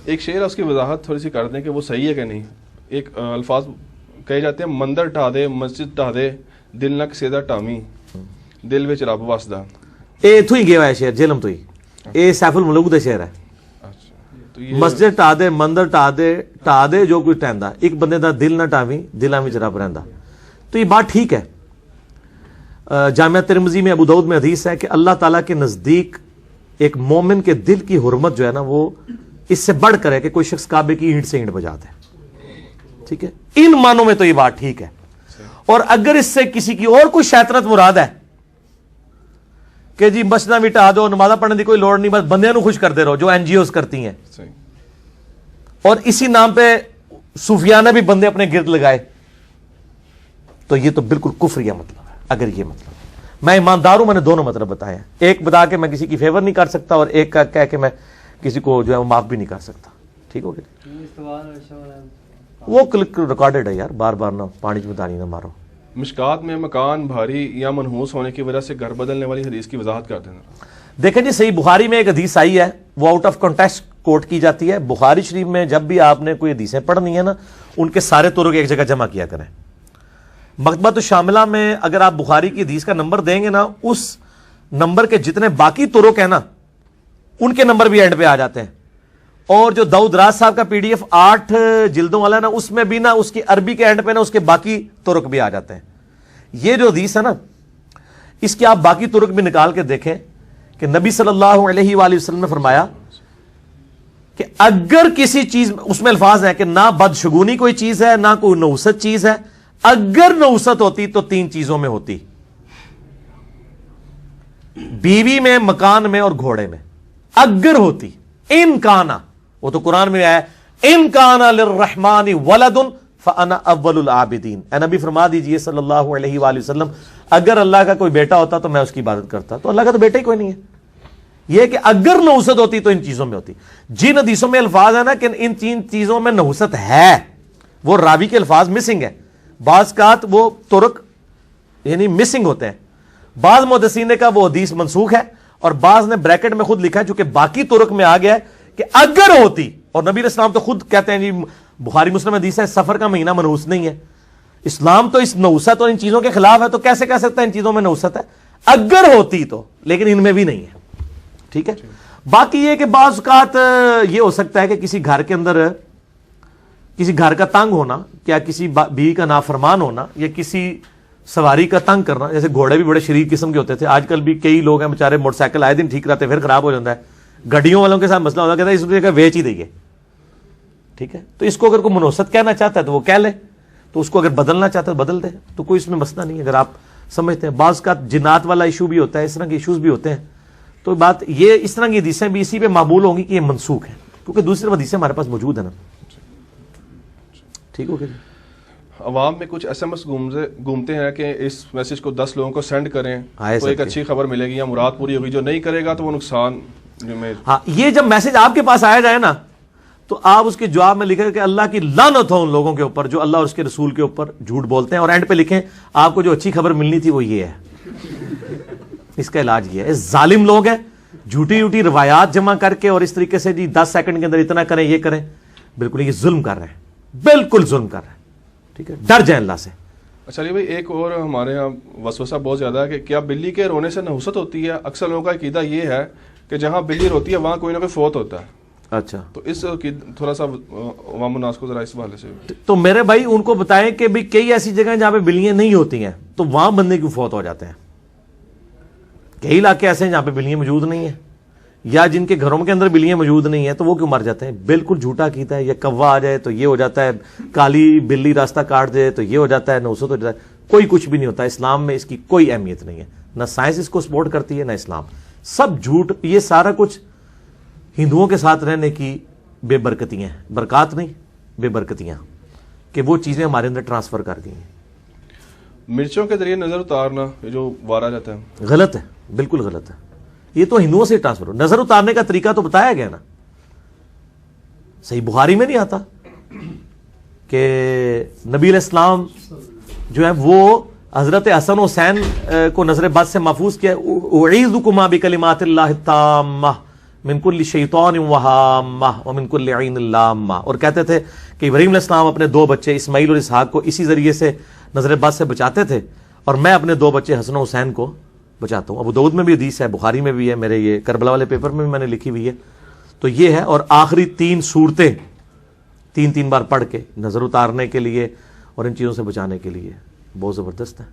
ایک شعر ہے اس کی وضاحت تھوڑی سی کر دیں کہ وہ صحیح ہے کہ نہیں. ایک الفاظ کہے جاتے ہیں مندر ٹھا دے مسجد ٹھا دے دل نک سیدھا ٹامی دل وچ رب وسدا. اے اتھوں ہی گیا ہے شعر جہلم تو ہی. اے سیف الملوک دا شعر ہے. مسجد ٹھا دے مندر ٹھا دے جو کوئی ٹہندا ایک بندے دا دل نہ ٹاویں دلاں وچ رب رہندا. تو یہ بات ٹھیک ہے. جامعہ ترمذی میں ابو داؤد میں حدیث ہے کہ اللہ تعالیٰ کے نزدیک ایک مومن کے دل کی حرمت جو ہے نا وہ اس سے بڑھ کر ہے کہ کوئی شخص کعبے کی اینٹ سے اینٹ بجاتا ہے. ٹھیک ہے, ان معنوں میں تو یہ بات ٹھیک ہے. اور اگر اس سے کسی کی اور کوئی شیطنت مراد ہے کہ جی مسجداں بھی ٹھا دو نمازاں پڑھنے کی کوئی لوڑ نہیں بس بندیاں نو خوش کرتے رہو جو این جی اوز کرتی ہیں اور اسی نام پہ صوفیانہ بھی بندے اپنے گرد لگائے تو یہ تو بالکل کفریہ مطلب ہے. اگر یہ مطلب میں ایماندار ہوں میں نے دونوں مطلب بتاے ہیں. ایک بتا کے میں کسی کی فیور نہیں کر سکتا اور ایک کا کہہ کے میں کسی کو جو ہے معاف بھی نہیں کر سکتا. ٹھیک ہو گیا. وہ کلک ریکارڈڈ ہے یار, بار بار نہ پانی میں دانی نہ مارو. مشکات میں مکان بھاری یا منحوس ہونے کی وجہ سے گھر بدلنے والی حدیث کی وضاحت کر دینا. دیکھیں جی صحیح بخاری میں ایک حدیث آئی ہے وہ آؤٹ آف کانٹیکسٹ کوٹ کی جاتی ہے. بخاری شریف میں جب بھی آپ نے کوئی حدیثیں پڑھنی ہے نا ان کے سارے طرق ایک جگہ جمع کیا کریں. مکتبۃ الشاملہ میں اگر آپ بخاری کی حدیث کا نمبر دیں گے نا اس نمبر کے جتنے باقی طرق ہیں نا ان کے نمبر بھی اینڈ پہ آ جاتے ہیں. اور جو داؤد راز صاحب کا پی ڈی ایف 8 جلدوں والا ہے نا اس میں بھی نا اس کی عربی کے اینڈ پہ نا اس کے باقی طرق بھی آ جاتے ہیں. یہ جو حدیث ہے نا اس کے آپ باقی طرق بھی نکال کے دیکھیں کہ نبی صلی اللہ علیہ وآلہ وسلم نے فرمایا کہ اگر کسی چیز اس میں الفاظ ہیں کہ نہ بدشگونی کوئی چیز ہے نہ کوئی نحوست چیز ہے, اگر نحوست ہوتی تو 3 چیزوں میں ہوتی, بیوی میں مکان میں اور گھوڑے میں. اگر ہوتی ان کانا, وہ تو قرآن میں آیا ان کانا للرحمن ولد فانا اول العابدین. اے نبی فرما دیجئے صلی اللہ علیہ وآلہ وسلم اگر اللہ کا کوئی بیٹا ہوتا تو میں اس کی عبادت کرتا. تو اللہ کا تو بیٹا ہی کوئی نہیں ہے. یہ کہ اگر نحوست ہوتی تو ان چیزوں میں ہوتی. جن حدیثوں میں الفاظ ہے نا کہ ان 3 چیزوں میں نحوست ہے وہ راوی کے الفاظ مسنگ ہے. بعض اوقات وہ طرق یعنی مسنگ ہوتے ہیں. بعض محدثین نے کہا وہ حدیث منسوخ ہے اور بعض نے بریکٹ میں خود لکھا ہے چونکہ باقی طرق میں آ گیا ہے کہ اگر ہوتی. اور نبی علیہ السلام تو خود کہتے ہیں جی بخاری مسلم حدیث ہے سفر کا مہینہ منحوس نہیں ہے. اسلام تو اس نحوست اور ان چیزوں کے خلاف ہے تو کیسے کہہ سکتا ہے ان چیزوں میں نحوست ہے. اگر ہوتی تو, لیکن ان میں بھی نہیں ہے. ٹھیک ہے. باقی یہ کہ بعض اوقات یہ ہو سکتا ہے کہ کسی گھر کے اندر کسی گھر کا تنگ ہونا, کیا کسی بیوی کا نافرمان ہونا یا کسی سواری کا تنگ کرنا. جیسے گھوڑے بھی بڑے شریر قسم کے ہوتے تھے, آج کل بھی کئی لوگ ہیں بیچارے موٹر سائیکل آئے دن ٹھیک رہتے پھر خراب ہو جاتا ہے. گڈیوں والوں کے ساتھ مسئلہ ہوتا ہے, اس کو ویچ ہی دیں گے. ٹھیک ہے. تو اس کو اگر کوئی منحوست کہنا چاہتا ہے تو وہ کہہ لے, تو اس کو اگر بدلنا چاہتا ہے تو بدل دے, تو کوئی اس میں مسئلہ نہیں ہے. اگر آپ سمجھتے ہیں بعض کا جنات والا ایشو بھی ہوتا ہے, اس طرح کے ایشوز بھی ہوتے ہیں, تو بات یہ اس طرح کی حدیثیں بھی اسی پہ معمول ہوں گی کہ یہ منسوخ ہیں کیونکہ دوسری حدیثیں ہمارے پاس موجود ہیں نا. ٹھیک ہو گیا. عوام میں کچھ ایس ایم ایس گھومتے ہیں کہ اس میسج کو 10 لوگوں کو سینڈ کریں تو ایک اچھی خبر ملے گی یا مراد پوری ہوگی, جو نہیں کرے گا تو وہ نقصان. ہاں, یہ جب میسج آپ کے پاس آیا جائے نا تو آپ اس کے جواب میں لکھیں کہ اللہ کی لعنت ہو ان لوگوں کے اوپر جو اللہ اور اس کے رسول کے اوپر جھوٹ بولتے ہیں, اور اینڈ پہ لکھیں آپ کو جو اچھی خبر ملنی تھی وہ یہ ہے. اس کا علاج یہ ہے. ظالم لوگ ہیں, جھوٹی روایات جمع کر کے اور اس طریقے سے جی 10 سیکنڈ کے اندر اتنا کریں یہ کریں, بالکل یہ ظلم کر رہے ہیں, بالکل ظلم کر رہے ہیں. ٹھیک ہے, ڈر جائیں اللہ سے. اچھا بھائی, ایک اور ہمارے یہاں وسوسہ بہت زیادہ ہے کہ کیا بلی کے رونے سے نحوست ہوتی ہے؟ اکثر لوگوں کا عقیدہ یہ ہے کہ جہاں بلی روتی ہے وہاں کوئی نہ کوئی فوت ہوتا ہے. اچھا, تو اس تھوڑا سا عوام الناس کو ذرا اس حوالے سے. تو میرے بھائی ان کو بتائیں کہ بھی کئی ایسی جگہیں جہاں پہ بلیاں نہیں ہوتی ہیں تو وہاں بندے کیوں فوت ہو جاتے ہیں. کئی علاقے ایسے ہیں جہاں پہ بلیاں موجود نہیں ہیں یا جن کے گھروں کے اندر بلیاں موجود نہیں ہیں تو وہ کیوں مر جاتے ہیں. بالکل جھوٹا کیتا ہے. یا کوا آ جائے تو یہ ہو جاتا ہے, کالی بلی راستہ کاٹ دے تو یہ ہو جاتا ہے, نحوست ہو جاتا ہے. کوئی کچھ بھی نہیں ہوتا. اسلام میں اس کی کوئی اہمیت نہیں ہے, نہ سائنس اس کو سپورٹ کرتی ہے نہ اسلام. سب جھوٹ. یہ سارا کچھ ہندوؤں کے ساتھ رہنے کی بے برکتیاں ہیں, برکات نہیں بے برکتیاں, کہ وہ چیزیں ہمارے اندر ٹرانسفر کر گئی ہیں. مرچوں کے ذریعے نظر اتارنا یہ جو وارا جاتا ہے غلط ہے, بالکل غلط ہے. یہ تو ہندوؤں سے ٹرانسفر ہو. نظر اتارنے کا طریقہ تو بتایا گیا نا, صحیح بخاری میں نہیں آتا کہ نبی علیہ السلام جو ہے وہ حضرت حسن حسین کو نظر بد سے محفوظ کیا. اعیذکما بکلمات اللہ التامہ من کل شیطان وہامہ ومن کل عین لامہ. اور کہتے تھے کہ ابراہیم علیہ السلام اپنے 2 بچے اسماعیل اور اسحاق کو اسی ذریعے سے نظر بد سے بچاتے تھے، اور میں اپنے 2 بچے حسن و حسین کو بچاتا ہوں. ابو داؤد میں بھی حدیث ہے، بخاری میں بھی ہے، میرے یہ کربلا والے پیپر میں بھی میں نے لکھی ہوئی ہے. تو یہ ہے. اور آخری 3 صورتیں 3 بار پڑھ کے نظر اتارنے کے لیے اور ان چیزوں سے بچانے کے لیے بہت زبردست ہے.